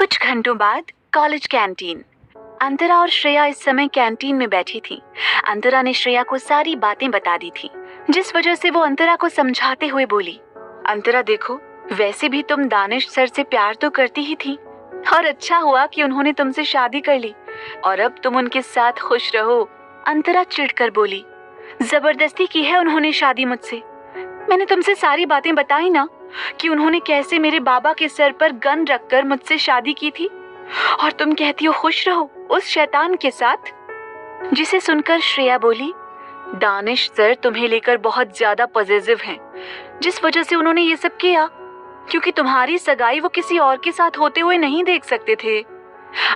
कुछ घंटों बाद कॉलेज कैंटीन। अंतरा और श्रेया इस समय कैंटीन में बैठी थी। अंतरा ने श्रेया को सारी बातें बता दी थी, जिस वजह से वो अंतरा को समझाते हुए बोली, अंतरा देखो, वैसे भी तुम दानिश सर से प्यार तो करती ही थी और अच्छा हुआ कि उन्होंने तुमसे शादी कर ली और अब तुम उनके साथ खुश रहो। अंतरा चिढ़कर बोली, जबरदस्ती की है उन्होंने शादी मुझसे। मैंने तुमसे सारी बातें बताई ना कि उन्होंने कैसे मेरे बाबा के सर पर गन रखकर मुझसे शादी की थी, और तुम कहती हो खुश रहो उस शैतान के साथ। जिसे सुनकर श्रेया बोली, दानिश सर तुम्हें लेकर बहुत ज्यादा पॉजिटिव हैं, जिस वजह से उन्होंने ये सब किया, क्योंकि तुम्हारी सगाई वो किसी और के साथ होते हुए नहीं देख सकते थे।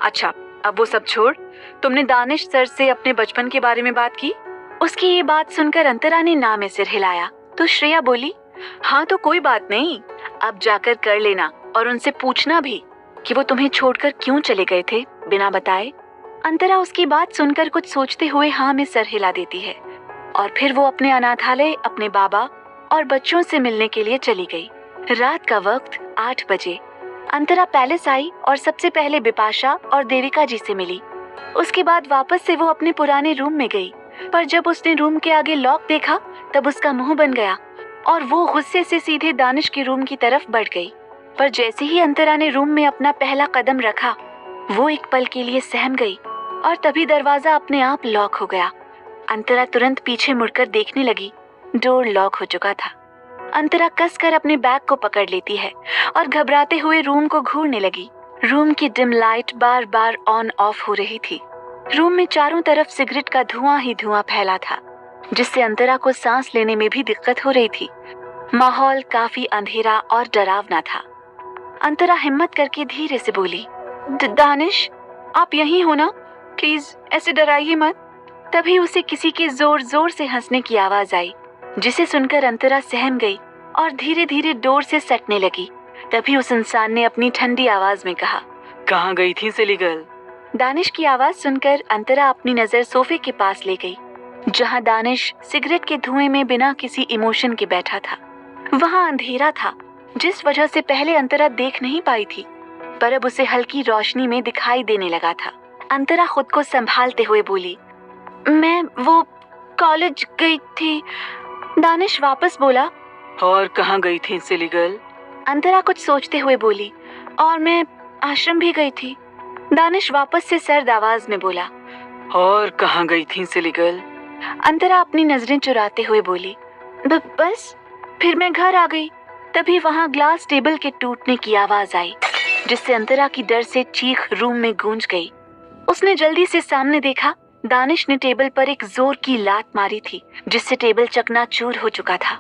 अच्छा, अब वो सब छोड़, तुमने दानिश सर से अपने बचपन के बारे में बात की? उसकी ये बात सुनकर अंतरा ने ना में सिर हिलाया तो श्रेया बोली, हाँ तो कोई बात नहीं, अब जाकर कर लेना और उनसे पूछना भी कि वो तुम्हें छोड़कर क्यों चले गए थे बिना बताए। अंतरा उसकी बात सुनकर कुछ सोचते हुए हाँ में सर हिला देती है और फिर वो अपने अनाथालय अपने बाबा और बच्चों से मिलने के लिए चली गई। रात का वक्त 8 बजे अंतरा पैलेस आई और सबसे पहले बिपाशा और देविका जी से मिली। उसके बाद वापस से वो अपने पुराने रूम में गई, पर जब उसने रूम के आगे लॉक देखा तब उसका मुंह बन गया और वो गुस्से से सीधे दानिश के रूम की तरफ बढ़ गई। पर जैसे ही अंतरा ने रूम में अपना पहला कदम रखा, वो एक पल के लिए सहम गई और तभी दरवाजा अपने आप लॉक हो गया। अंतरा तुरंत पीछे मुड़कर देखने लगी, डोर लॉक हो चुका था। अंतरा कसकर अपने बैग को पकड़ लेती है और घबराते हुए रूम को घूरने लगी। रूम की dim light bar bar on off हो रही थी। रूम में चारों तरफ सिगरेट का धुआं ही धुआं फैला था, जिससे अंतरा को सांस लेने में भी दिक्कत हो रही थी। माहौल काफी अंधेरा और डरावना था। अंतरा हिम्मत करके धीरे से बोली, दानिश, आप यहीं हो ना? प्लीज ऐसे डराइए मत। तभी उसे किसी के जोर जोर से हंसने की आवाज आई, जिसे सुनकर अंतरा सहम गई और धीरे धीरे डोर से सटने लगी। तभी उस इंसान ने अपनी ठंडी आवाज में कहा, कहाँ गई थी सिली गर्ल? दानिश की आवाज सुनकर अंतरा अपनी नजर सोफे के पास ले गई, जहां दानिश सिगरेट के धुएं में बिना किसी इमोशन के बैठा था। वहां अंधेरा था, जिस वजह से पहले अंतरा देख नहीं पाई थी, पर अब उसे हल्की रोशनी में दिखाई देने लगा था। अंतरा खुद को संभालते हुए बोली, मैं वो कॉलेज गई थी। दानिश वापस बोला, और कहाँ गई थी सिली गर्ल? अंतरा कुछ सोचते हुए बोली, और मैं आश्रम भी गई थी। दानिश वापस से सर्द आवाज में बोला, और कहाँ गई थी सिली गर्ल? अंतरा अपनी नजरें चुराते हुए बोली, बस फिर मैं घर आ गई। तभी वहां ग्लास टेबल के टूटने की आवाज आई, जिससे अंतरा की डर से चीख रूम में गूंज गई। उसने जल्दी से सामने देखा, दानिश ने टेबल पर एक जोर की लात मारी थी, जिससे टेबल चकनाचूर हो चुका था।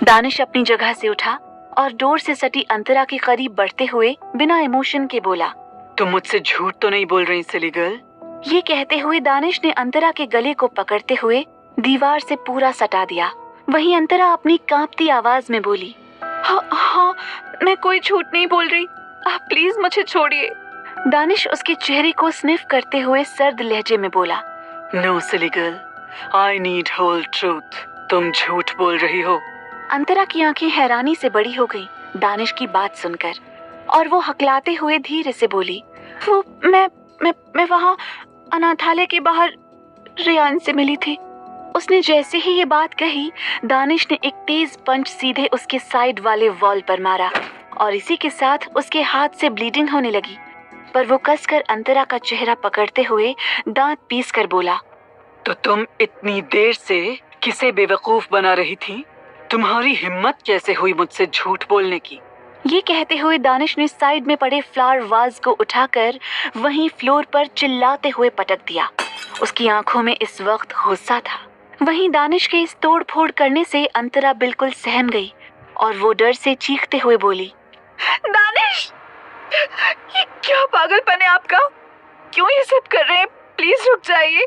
दानिश अपनी जगह से उठा और डोर से सटी अंतरा के करीब बढ़ते हुए बिना इमोशन के बोला, तुम मुझसे झूठ तो नहीं बोल रही सिली गर्ल? ये कहते हुए दानिश ने अंतरा के गले को पकड़ते हुए दीवार से पूरा सटा दिया। वहीं अंतरा अपनी कांपती आवाज में बोली, हाँ, मैं कोई झूठ नहीं बोल रही, आप प्लीज मुझे छोड़िए। दानिश उसके चेहरे को स्निफ करते हुए सर्द लहजे में बोला, no silly girl, I need whole truth. तुम झूठ बोल रही हो। अंतरा की आंखें हैरानी से बड़ी हो गईं दानिश की बात सुनकर, और वो हकलाते हुए धीरे से बोली, वो मैं वहाँ अनाथालय के बाहर रेयान से मिली थी। उसने जैसे ही ये बात कही, दानिश ने एक तेज पंच सीधे उसके साइड वाले वॉल पर मारा और इसी के साथ उसके हाथ से ब्लीडिंग होने लगी। पर वो कसकर अंतरा का चेहरा पकड़ते हुए दांत पीस कर बोला, तो तुम इतनी देर से किसे बेवकूफ बना रही थी? तुम्हारी हिम्मत कैसे हुई मुझसे झूठ बोलने की? ये कहते हुए दानिश ने साइड में पड़े फ्लावर वाज को उठाकर वहीं फ्लोर पर चिल्लाते हुए पटक दिया। उसकी आंखों में इस वक्त गुस्सा था। वहीं दानिश के इस तोड़ फोड़ करने से अंतरा बिल्कुल सहम गई और वो डर से चीखते हुए बोली, दानिश, ये क्या पागलपन है आपका? क्यों ये सब कर रहे हैं? प्लीज रुक जाइए।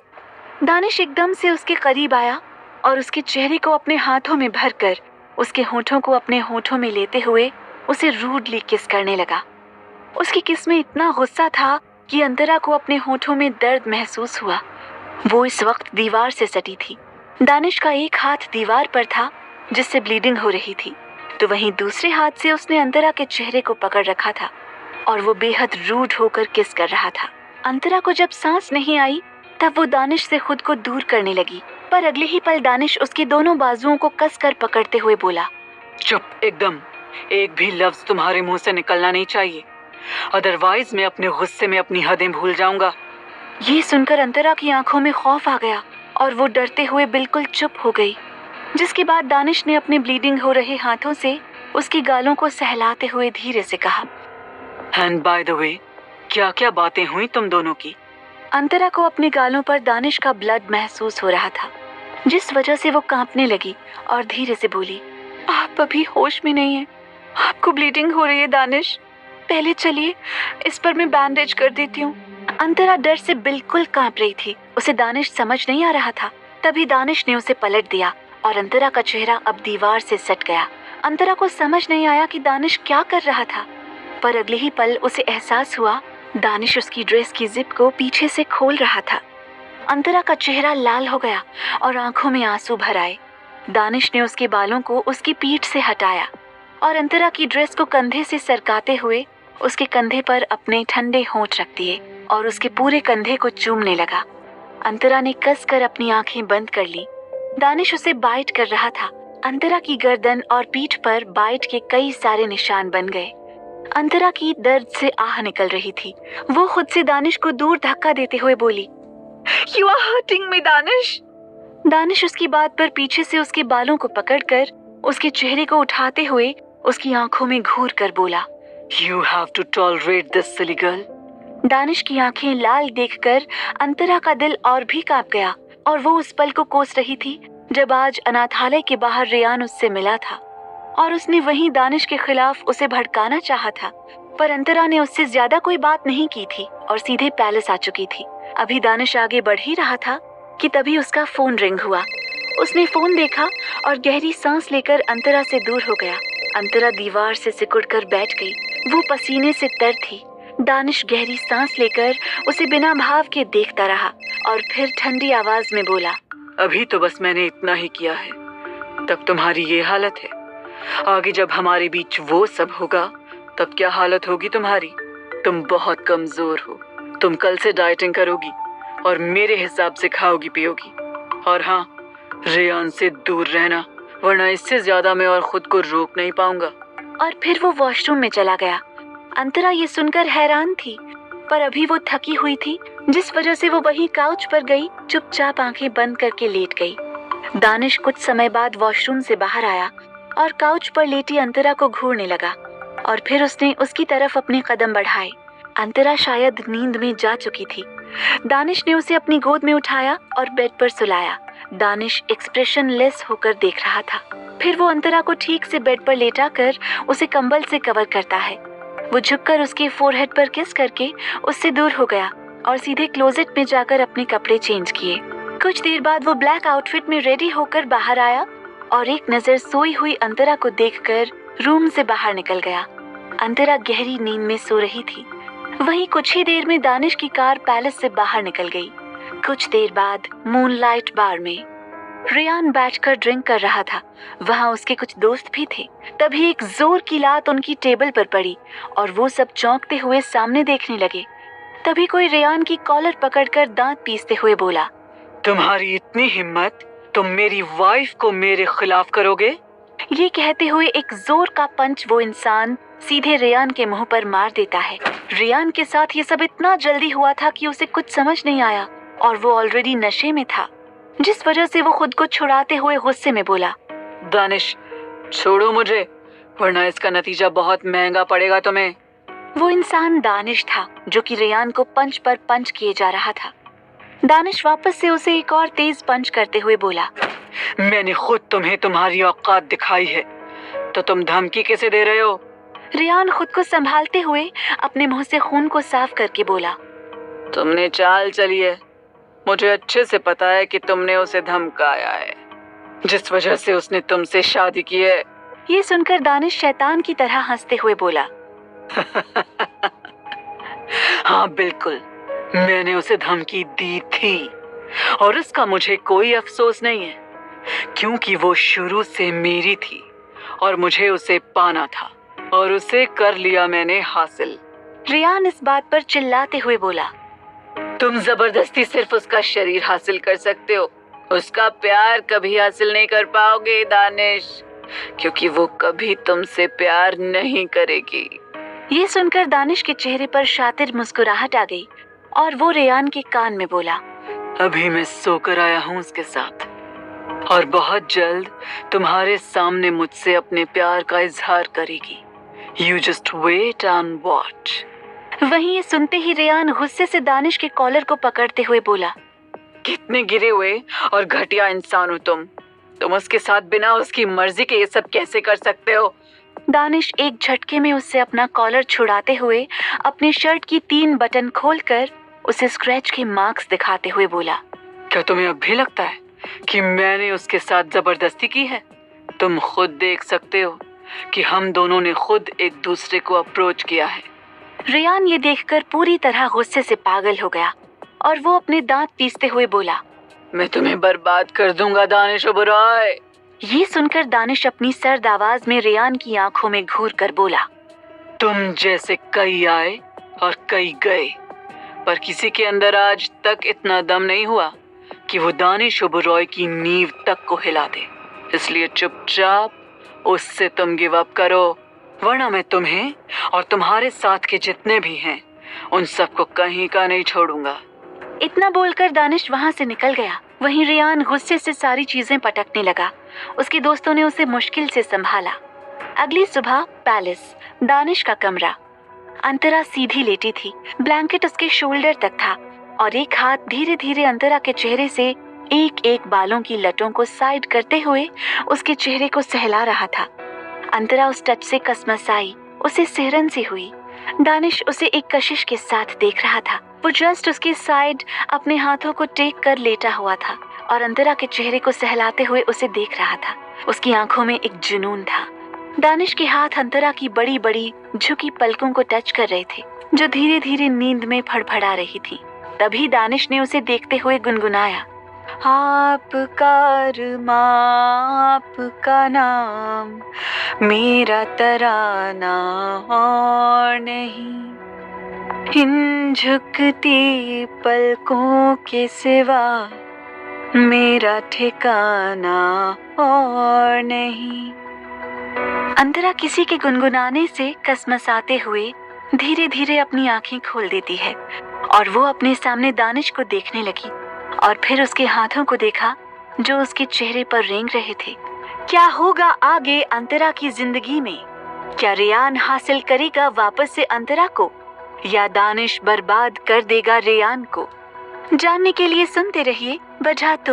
दानिश एकदम से उसके करीब आया और उसके चेहरे को अपने हाथों में भरकर उसके होठों को अपने होठों में लेते हुए उसे रूडली किस करने लगा। उसकी किस में इतना गुस्सा था कि अंतरा को अपने होठों में दर्द महसूस हुआ। वो इस वक्त दीवार से सटी थी। दानिश का एक हाथ दीवार पर था, जिससे ब्लीडिंग हो रही थी, तो वहीं दूसरे हाथ से उसने अंतरा के चेहरे को पकड़ रखा था। और वो बेहद रूड होकर किस कर रहा था। अंतरा को जब सांस नहीं आई तब वो दानिश से खुद को दूर करने लगी, पर अगले ही पल दानिश उसके दोनों बाजुओं को कसकर पकड़ते हुए बोला, चुप एकदम, एक भी लफ्ज तुम्हारे मुंह से निकलना नहीं चाहिए, अदरवाइज मैं अपने गुस्से में अपनी हदें भूल जाऊंगा। ये सुनकर अंतरा की आंखों में खौफ आ गया और वो डरते हुए बिल्कुल चुप हो गई। जिसके बाद दानिश ने अपने ब्लीडिंग हो रहे हाथों से उसकी गालों को सहलाते हुए धीरे से कहा, एंड बाय द वे, क्या क्या बातें हुई तुम दोनों की? अंतरा को अपने गालों पर दानिश का ब्लड महसूस हो रहा था, जिस वजह से वो कांपने लगी और धीरे से बोली, आप अभी होश में नहीं है, आपको ब्लीडिंग हो रही है दानिश, पहले चलिए इस पर मैं बैंडेज कर देती हूँ। अंतरा डर से बिल्कुल कांप रही थी, उसे दानिश समझ नहीं आ रहा था। तभी दानिश ने उसे पलट दिया और अंतरा का चेहरा अब दीवार से सट गया। अंतरा को समझ नहीं आया कि दानिश क्या कर रहा था, पर अगले ही पल उसे एहसास हुआ दानिश उसकी ड्रेस की जिप को पीछे से खोल रहा था। अंतरा का चेहरा लाल हो गया और आंखों में आंसू भर आए। दानिश ने उसके बालों को उसकी पीठ से हटाया और अंतरा की ड्रेस को कंधे से सरकाते हुए उसके कंधे पर अपने ठंडे होंठ रख दिए और उसके पूरे कंधे को चूमने लगा। अंतरा ने कसकर अपनी आंखें बंद कर ली। दानिश उसे बाइट कर रहा था। अंतरा की गर्दन और पीठ पर बाइट के कई सारे निशान बन गए। अंतरा की दर्द से आह निकल रही थी। वो खुद से दानिश को दूर धक्का देते हुए बोली, "You are hurting me, Danish." Danish उसकी बात पर पीछे से उसके बालों को पकड़कर उसके चेहरे को उठाते हुए उसकी आंखों में घूर कर बोला, You have to tolerate this silly girl. Danish की आंखें लाल देखकर अंतरा का दिल और भी कांप गया और वो उस पल को कोस रही थी जब आज अनाथालय के बाहर रेयान उससे मिला था और उसने वहीं दानिश के खिलाफ उसे भड़काना चाहा था। पर अंतरा ने उससे ज्यादा कोई बात नहीं की थी और सीधे पैलेस आ चुकी थी। अभी दानिश आगे बढ़ ही रहा था कि तभी उसका फोन रिंग हुआ। उसने फोन देखा और गहरी सांस लेकर अंतरा से दूर हो गया। अंतरा दीवार से सिकुड़कर बैठ गई। वो पसीने से तर थी। दानिश गहरी सांस लेकर उसे बिना भाव के देखता रहा और फिर ठंडी आवाज में बोला, अभी तो बस मैंने इतना ही किया है, तब तुम्हारी ये हालत है। आगे जब हमारे बीच वो सब होगा तब क्या हालत होगी तुम्हारी? तुम बहुत कमजोर हो। तुम कल से डाइटिंग करोगी और मेरे हिसाब से खाओगी पियोगी। और हाँ, रेयान से दूर रहना, वरना इससे ज्यादा मैं और खुद को रोक नहीं पाऊंगा। और फिर वो वॉशरूम में चला गया। अंतरा ये सुनकर हैरान थी, पर अभी वो थकी हुई थी, जिस वजह से वो वहीं काउच पर गई, चुपचाप आंखें बंद करके लेट गई। दानिश कुछ समय बाद वॉशरूम से बाहर आया और काउच पर लेटी अंतरा को घूरने लगा और फिर उसने उसकी तरफ अपने कदम बढ़ाए। अंतरा शायद नींद में जा चुकी थी। दानिश ने उसे अपनी गोद में उठाया और बेड पर सुलाया। दानिश एक्सप्रेशन लेस होकर देख रहा था। फिर वो अंतरा को ठीक से बेड पर लेटाकर उसे कंबल से कवर करता है। वो झुककर उसके फोरहेड पर किस करके उससे दूर हो गया और सीधे क्लोजेट में जाकर अपने कपड़े चेंज किए। कुछ देर बाद वो ब्लैक आउटफिट में रेडी होकर बाहर आया और एक नजर सोई हुई अंतरा को देखकर रूम से बाहर निकल गया। अंतरा गहरी नींद में सो रही थी। वहीं कुछ ही देर में दानिश की कार पैलेस से बाहर निकल गई। कुछ देर बाद मूनलाइट बार में रेयान बैठकर ड्रिंक कर रहा था। वहाँ उसके कुछ दोस्त भी थे। तभी एक जोर की लात उनकी टेबल पर पड़ी और वो सब चौंकते हुए सामने देखने लगे। तभी कोई रेयान की कॉलर पकड़कर दांत पीसते हुए बोला, तुम्हारी इतनी हिम्मत, तुम मेरी वाइफ को मेरे खिलाफ करोगे? ये कहते हुए एक जोर का पंच वो इंसान सीधे रेयान के मुंह पर मार देता है। रेयान के साथ ये सब इतना जल्दी हुआ था कि उसे कुछ समझ नहीं आया और वो ऑलरेडी नशे में था, जिस वजह से वो खुद को छुड़ाते हुए गुस्से में बोला, दानिश, छोड़ो मुझे, वरना इसका नतीजा बहुत महंगा पड़ेगा तुम्हें। वो इंसान दानिश था जो कि रेयान को पंच पर पंच किए जा रहा था। दानिश वापस से उसे एक और तेज पंच करते हुए बोला, मैंने खुद तुम्हें तुम्हारी औकात दिखाई है, तो तुम धमकी कैसे दे रहे हो? रेयान खुद को संभालते हुए अपने मुंह से खून को साफ करके बोला, तुमने चाल चली है। मुझे अच्छे से पता है कि तुमने उसे धमकाया है, जिस वजह से उसने तुमसे शादी की है। ये सुनकर दानिश शैतान की तरह हंसते हुए बोला, हाँ बिल्कुल, मैंने उसे धमकी दी थी और इसका मुझे कोई अफसोस नहीं है, क्योंकि वो शुरू से मेरी थी और मुझे उसे पाना था और उसे कर लिया मैंने हासिल। रेयान इस बात पर चिल्लाते हुए बोला, तुम जबरदस्ती सिर्फ उसका शरीर हासिल कर सकते हो, उसका प्यार कभी हासिल नहीं कर पाओगे दानिश, क्योंकि वो कभी तुमसे प्यार नहीं करेगी। ये सुनकर दानिश के चेहरे पर शातिर मुस्कुराहट आ गई और वो रेयान के कान में बोला, अभी मैं सोकर आया हूँ उसके साथ और बहुत जल्द तुम्हारे सामने मुझसे अपने प्यार का इजहार करेगी। You just wait and watch. वहीं ये सुनते ही रेयान गुस्से से दानिश के कॉलर को पकड़ते हुए बोला, कितने गिरे हुए और घटिया इंसान हो तुम उसके साथ बिना उसकी मर्जी के ये सब कैसे कर सकते हो? दानिश एक झटके में उससे अपना कॉलर छुड़ाते हुए अपनी शर्ट की 3 बटन खोलकर उसे स्क्रैच के मार्क्स दिखाते हुए बोला, क्या तुम्हें अब भी लगता है कि मैंने उसके साथ जबरदस्ती की है? तुम खुद देख सकते हो कि हम दोनों ने खुद एक दूसरे को अप्रोच किया है। रेयान ये देखकर पूरी तरह गुस्से से पागल हो गया और वो अपने दांत पीसते हुए बोला, मैं तुम्हें बर्बाद कर दूंगा दानिश ओबेरॉय। ये सुनकर दानिश अपनी सर्द आवाज में रेयान की आंखों में घूर कर बोला, तुम जैसे कई आए और कई गए, पर किसी के अंदर आज तक इतना दम नहीं हुआ कि वो दानिश ओबेरॉय की नींव तक को हिला दे। इसलिए चुपचाप उससे तुम गिव अप करो, वरना मैं तुम्हें और तुम्हारे साथ के जितने भी हैं उन सबको कहीं का नहीं छोड़ूंगा। इतना बोलकर दानिश वहां से निकल गया। वहीं रेयान गुस्से से सारी चीजें पटकने लगा। उसके दोस्तों ने उसे मुश्किल से संभाला। अगली सुबह पैलेस, दानिश का कमरा। अंतरा सीधी लेटी थी, ब्लैंकेट उसके शोल्डर तक था और एक हाथ धीरे धीरे अंतरा के चेहरे से एक एक बालों की लटों को साइड करते हुए उसके चेहरे को सहला रहा था। अंतरा उस टच से कसमसाई, उसे सिहरन सी हुई। दानिश उसे एक कशिश के साथ देख रहा था। वो जस्ट उसके साइड अपने हाथों को टेक कर लेटा हुआ था और अंतरा के चेहरे को सहलाते हुए उसे देख रहा था। उसकी आंखों में एक जुनून था। दानिश के हाथ अंतरा की बड़ी बड़ी झुकी पलकों को टच कर रहे थे, जो धीरे धीरे नींद में फड़फड़ा रही थी। तभी दानिश ने उसे देखते हुए गुनगुनाया, आपका अरमा, आपका नाम, मेरा तराना और नहीं, इन झुकती पलकों के सिवा मेरा ठिकाना और नहीं। अंतरा किसी के गुनगुनाने से कसमसाते हुए धीरे धीरे अपनी आंखें खोल देती है और वो अपने सामने दानिश को देखने लगी और फिर उसके हाथों को देखा जो उसके चेहरे पर रेंग रहे थे। क्या होगा आगे अंतरा की जिंदगी में? क्या रेयान हासिल करेगा वापस से अंतरा को या दानिश बर्बाद कर देगा रेयान को? जानने के लिए सुनते रहिए वजह तुम।